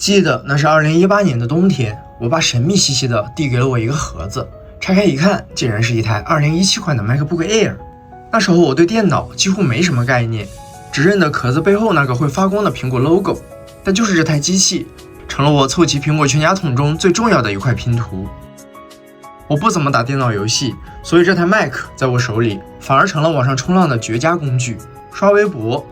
記得那是2018年的冬天，我爸神秘兮兮的遞給了我一個盒子，拆開一看，竟然是一台2017款的 MacBook Air。那時候我對電腦幾乎沒什麼概念，只認得殼子背後那個會發光的蘋果 logo， 但就是這台機器成了我湊齊蘋果全家桶中最重要的一塊拼圖。我不怎麼打電腦遊戲，所以這台 Mac 在我手裡反而成了網上衝浪的絕佳工具，刷微博、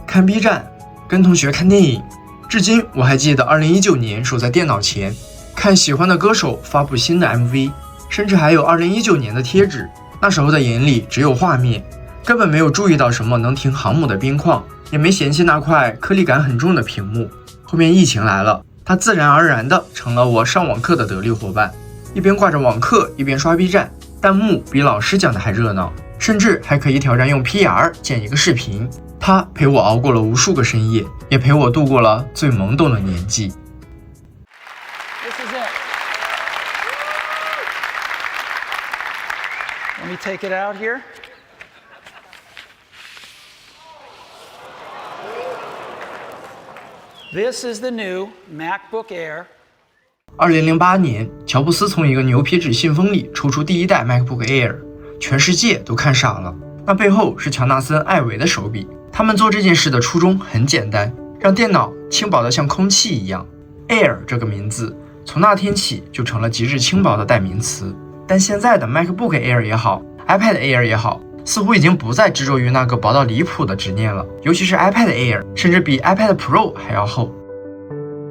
看 B 站、跟同學看電影。至今我還記得2019年守在電腦前看喜歡的歌手發布新的 MV， 甚至還有2019年的貼紙。那時候的眼裡只有畫面，根本沒有注意到什麼能停航母的邊框，也沒嫌棄那塊顆粒感很重的屏幕。後面疫情來了，它自然而然的成了我上網課的得力夥伴，一邊掛着網課一邊刷 B 站，彈幕比老師講的還熱鬧，甚至還可以挑戰用 PR 剪一個視頻。它陪我熬過了無數個深夜，也陪我度過了最懵懂的年紀。This is it. Let me take it out here. This is the new MacBook Air. 2008年，喬布斯從一個牛皮紙信封裡抽出第一代 MacBook Air， 全世界都看傻了。那背後是喬納森·艾維的手筆。他們做這件事的初衷很簡單，讓電腦輕薄得像空氣一樣。Air 這個名字從那天起就成了極致輕薄的代名詞。但現在的 MacBook Air 也好， iPad Air 也好，似乎已經不再執着於那個薄到離譜的執念了。尤其是 iPad Air， 甚至比 iPad Pro 還要厚。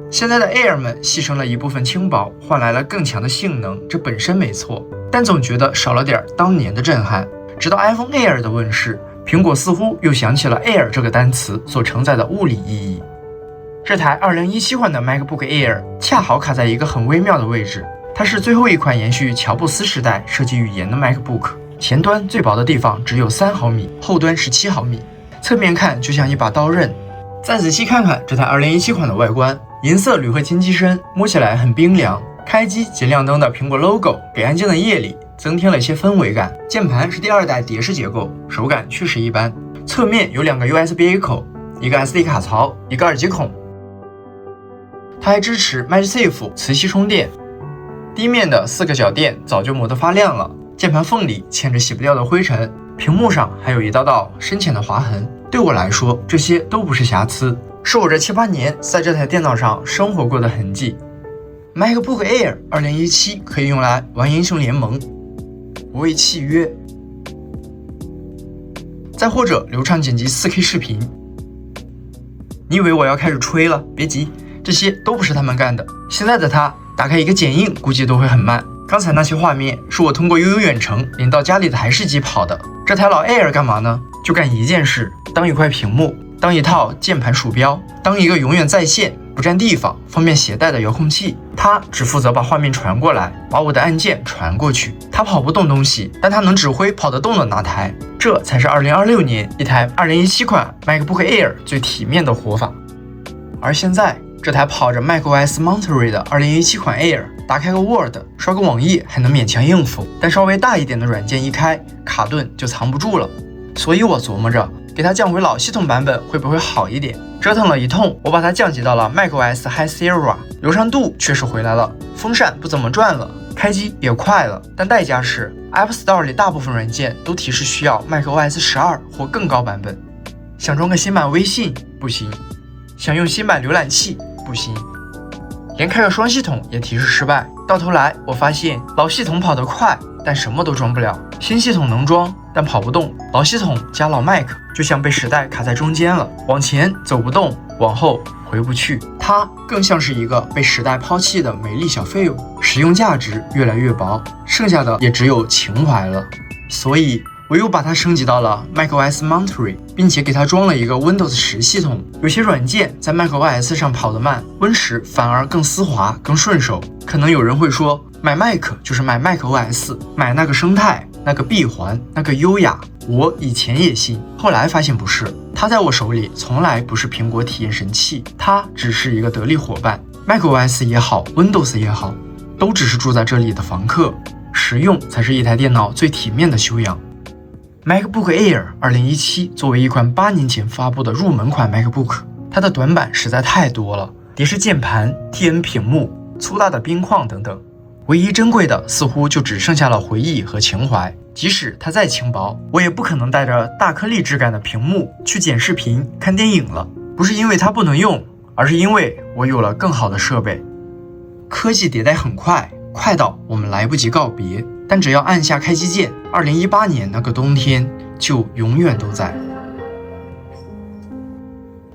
現在的 Air 們犧牲了一部分輕薄，換來了更強的性能，這本身沒錯，但總覺得少了點當年的震撼。直到 iPhone Air 的問世，蘋果似乎又想起了 Air 這個單詞所承載的物理意義。這台2017款的 MacBook Air 恰好卡在一個很微妙的位置，它是最後一款延續喬布斯時代設計語言的 MacBook。前端最薄的地方只有3毫米，後端17毫米，側面看就像一把刀刃。再仔細看看這台2017款的外觀，銀色鋁合金機身摸起來很冰涼，開機及亮燈的蘋果 logo 給安靜的夜裡增添了一些氛圍感。鍵盤是第2代蝶式結構，手感確實一般。側面有2個 USB-A 口，一個 SD 卡槽，一個耳機孔。它還支持 MagSafe 磁吸充電。地面的4個腳墊早就磨得發亮了，鍵盤縫裡嵌着洗不掉的灰塵，屏幕上還有一道道深淺的劃痕。對我來說，這些都不是瑕疵，是我這7、8年在這台電腦上生活過的痕跡。MacBook Air 2017可以用來玩英雄聯盟，不為契約，再或者流暢剪輯 4K 視頻。你以為我要開始吹了？別急，這些都不是他們幹的。現在的他打開一個剪映估計都會很慢。剛才那些畫面是我通過悠悠遠程連到家裡的台式機跑的。這台老 Air 幹嘛呢？就幹一件事，當一塊屏幕，當一套鍵盤鼠標，當一個永遠在線不占地方方便攜帶的遙控器。它只負責把畫面傳過來，把我的按鍵傳過去。它跑不動東西，但它能指揮跑得動的那台。這才是2026年一台2017款 MacBook Air 最體面的活法。而現在這台跑着 macOS Monterey 的2017款 Air， 打開個 Word 刷個網頁還能勉強應付，但稍微大一點的軟件一開，卡頓就藏不住了。所以我琢磨着給它降回老系統版本會不會好一點。折騰了一通，我把它降級到了 macOS High Sierra， 流暢度確實回來了，風扇不怎麼轉了，開機也快了，但代價是 App Store 裡大部分軟件都提示需要 macOS 12或更高版本。想裝個新版微信不行，想用新版瀏覽器不行，連開個雙系統也提示失敗。到頭來我發現老系統跑得快，但什麼都裝不了，新系統能裝但跑不動。老系統加老 Mac 就像被时代卡在中間了，往前走不动，往後回不去。它更像是一個被时代拋棄的美麗小廢物，使用價值越來越薄，剩下的也只有情懷了。所以我又把它升級到了 macOS Monterey， 並且給它裝了一個 Windows 10系統。有些軟件在 macOS 上跑得慢，Win10反而更絲滑更順手。可能有人會說，買 Mac 就是買 macOS， 買那個生態，那個閉環，那個優雅。我以前也信，後來發現不是。它在我手裡從來不是蘋果體驗神器，它只是一個得力夥伴。macOS 也好 ，Windows 也好，都只是住在這裡的房客。實用才是一台電腦最體面的修養。MacBook Air 2017作為一款8年前發布的入門款 MacBook， 它的短板實在太多了。碟式鍵盤、TN 屏幕、粗大的邊框等等。唯一珍貴的似乎就只剩下了回憶和情懷。即使它再轻薄，我也不可能带着大顆粒質感的屏幕去剪視頻、看電影了。不是因為它不能用，而是因為我有了更好的設備。科技迭代很快，快到我們來不及告別。但只要按下開機鍵，2018年那個冬天就永遠都在。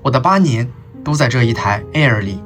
我的8年都在這一台 Air 裡。